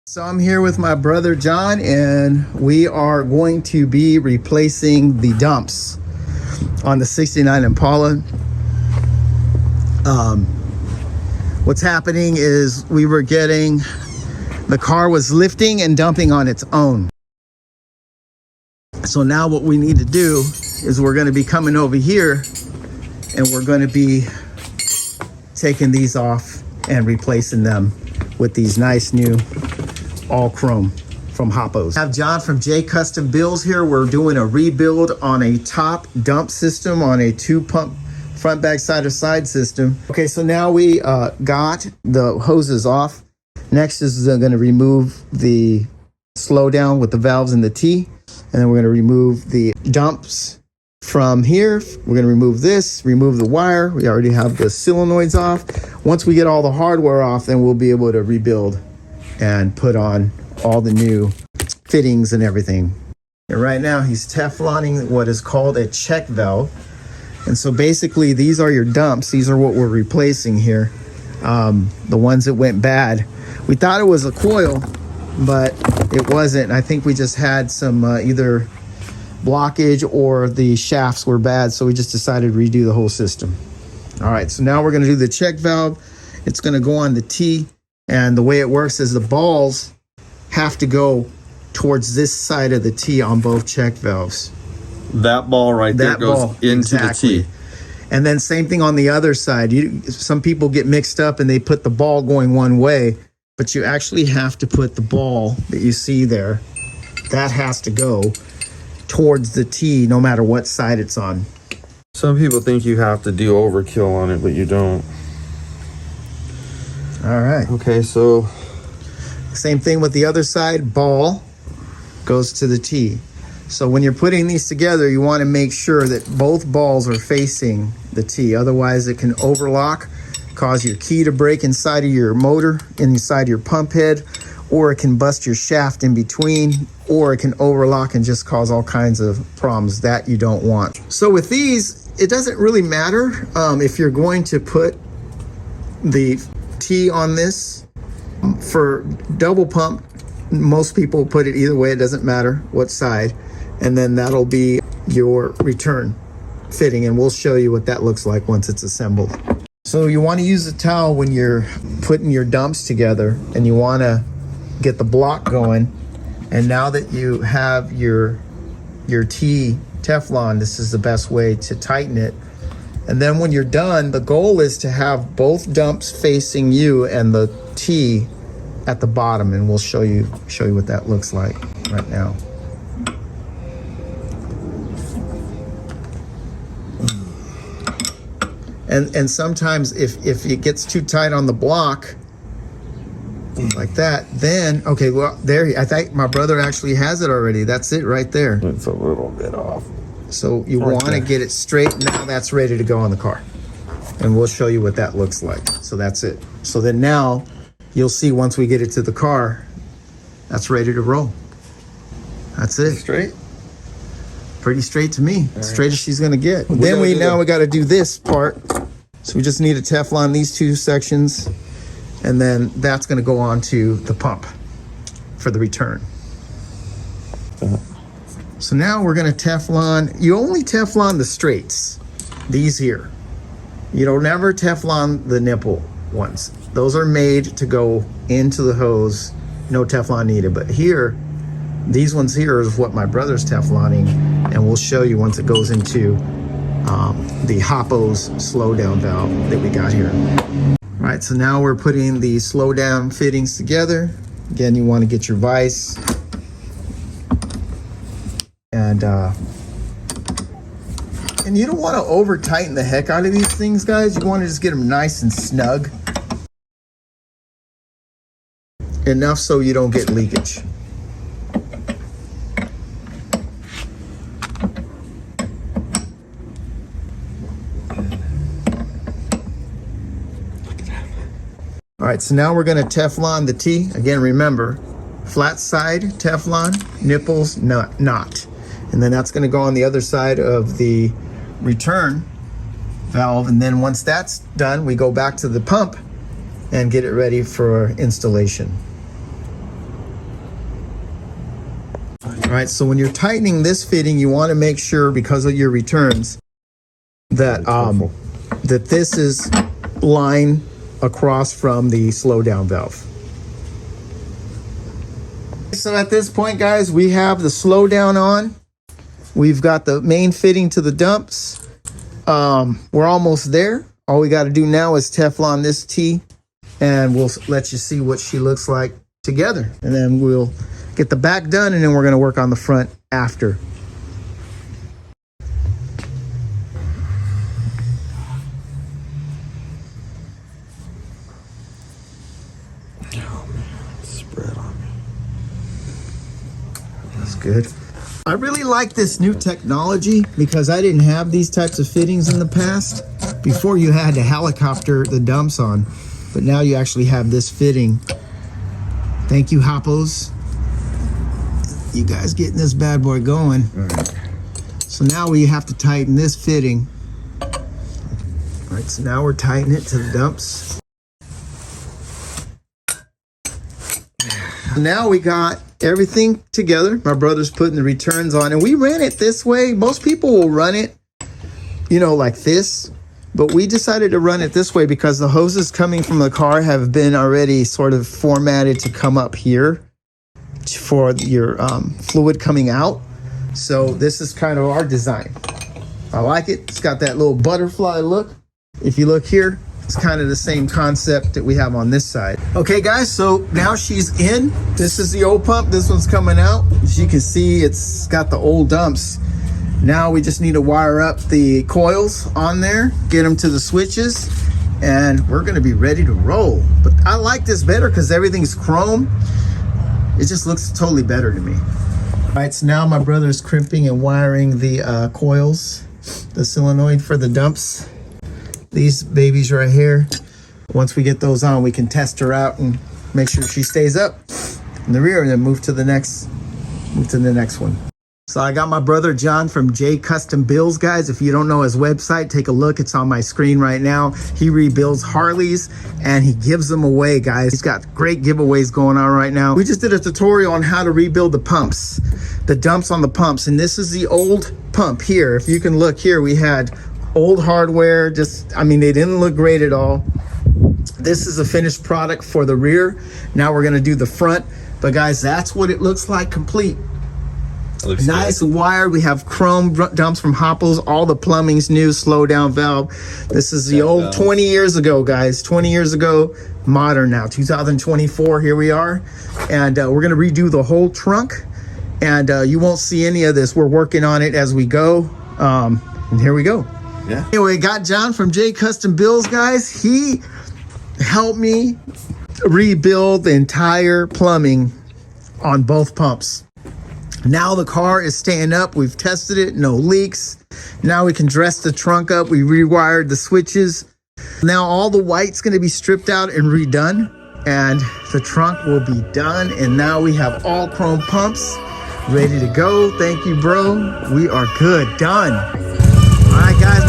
So I'm here with my brother John, and we are going to be replacing the dumps on the 69 Impala. What's happening is the car was lifting and dumping on its own. So now what we need to do is we're going to be coming over here and we're going to be taking these off and replacing them with these nice new all chrome from Hoppos. I have John from J Custom Builds here. We're doing a rebuild on a top dump system on a 2-pump front, back, side to side system. Okay, so now we got the hoses off. Next is going to remove the slowdown with the valves and the T, and then we're going to remove the dumps from here. We're going to remove this, remove the wire. We already have the solenoids off. Once we get all the hardware off, then we'll be able to rebuild and put on all the new fittings and everything. And right now he's Tefloning what is called a check valve. And so basically these are your dumps. These are what we're replacing here. The ones that went bad. We thought it was a coil, but it wasn't. I think we just had some either blockage or the shafts were bad. So we just decided to redo the whole system. All right, so now we're gonna do the check valve. It's gonna go on the T. And the way it works is the balls have to go towards this side of the T on both check valves. That ball right there goes into the T. And then same thing on the other side. Some people get mixed up and they put the ball going one way, but you actually have to put the ball that you see there, that has to go towards the T no matter what side it's on. Some people think you have to do overkill on it, but you don't. All right. Okay, so same thing with the other side. Ball goes to the T. So when you're putting these together, you want to make sure that both balls are facing the T. Otherwise, it can overlock, cause your key to break inside of your motor, inside your pump head, or it can bust your shaft in between, or it can overlock and just cause all kinds of problems that you don't want. So with these, it doesn't really matter if you're going to put the T on this. For double pump, most people put it either way. It doesn't matter what side, and then that'll be your return fitting, and we'll show you what that looks like once it's assembled. So you want to use a towel when you're putting your dumps together, and you want to get the block going. And now that you have your T Teflon, this is the best way to tighten it. And then when you're done, the goal is to have both dumps facing you and the T at the bottom, and we'll show you what that looks like right now. And sometimes if it gets too tight on the block like that, then okay, well there, I think my brother actually has it already. That's it right there. It's a little bit off. So you want to get it straight. Now that's ready to go on the car, and we'll show you what that looks like. So that's it. So then now you'll see once we get it to the car, that's ready to roll. That's it. Straight? Pretty straight to me. All straight right. as she's gonna get. Then we got to do this part. So we just need to Teflon these two sections, and then that's gonna go on to the pump for the return. So now we're gonna Teflon. You only Teflon the straights, these here. You don't ever Teflon the nipple ones. Those are made to go into the hose, no Teflon needed. But here, these ones here is what my brother's Tefloning, and we'll show you once it goes into the Hoppos slowdown valve that we got here. All right, so now we're putting the slowdown fittings together. Again, you want to get your vise. And you don't want to over tighten the heck out of these things, guys. You want to just get them nice and snug. Enough so you don't get leakage. All right, so now we're going to Teflon the T. Again, remember, flat side Teflon, nipples not. And then that's going to go on the other side of the return valve. And then once that's done, we go back to the pump and get it ready for installation. right, so when you're tightening this fitting, you want to make sure, because of your returns, that that this is line across from the slow down valve. So at this point, guys, we have the slow down on. We've got the main fitting to the dumps. We're almost there. All we got to do now is Teflon this T, and we'll let you see what she looks like together. And then we'll get the back done, and then we're going to work on the front after. Oh man, spread on me. That's good. I really like this new technology because I didn't have these types of fittings in the past. Before, you had to helicopter the dumps on, but now you actually have this fitting. Thank you, Hoppos. You guys getting this bad boy going. All right. So now we have to tighten this fitting. All right, so now we're tightening it to the dumps. Now we got everything together. My brother's putting the returns on, and we ran it this way. Most people will run it, you know, like this, but we decided to run it this way because the hoses coming from the car have been already sort of formatted to come up here for your fluid coming out. So this is kind of our design. I like it. It's got that little butterfly look. If you look here, it's kind of the same concept that we have on this side. Okay, guys, so now she's in. This is the old pump. This one's coming out. As you can see, it's got the old dumps. Now we just need to wire up the coils on there, get them to the switches, and we're gonna be ready to roll. But I like this better because everything's chrome. It just looks totally better to me. All right, so now my brother's crimping and wiring the coils, the solenoid for the dumps. These babies right here. Once we get those on, we can test her out and make sure she stays up in the rear, and then move to the next one. So I got my brother John from J Custom Builds, guys. If you don't know his website, take a look. It's on my screen right now. He rebuilds Harleys and he gives them away, guys. He's got great giveaways going on right now. We just did a tutorial on how to rebuild the pumps, the dumps on the pumps. And this is the old pump here. If you can look here, we had old hardware. Just, I mean, they didn't look great at all. This is a finished product for the rear. Now we're gonna do the front. But guys, that's what it looks like complete. Nice wired. We have chrome dumps from Hoppos. All the plumbing's new, slow down valve. This is the old 20 years ago, guys. 20 years ago, modern now. 2024, here we are. And we're gonna redo the whole trunk. And you won't see any of this. We're working on it as we go. And here we go. Yeah. Anyway, got John from J Custom Builds, guys. He helped me rebuild the entire plumbing on both pumps. Now the car is staying up. We've tested it, no leaks. Now we can dress the trunk up. We rewired the switches. Now all the white's gonna be stripped out and redone, and the trunk will be done. And now we have all chrome pumps ready to go. Thank you, bro. We are good, done. All right, guys.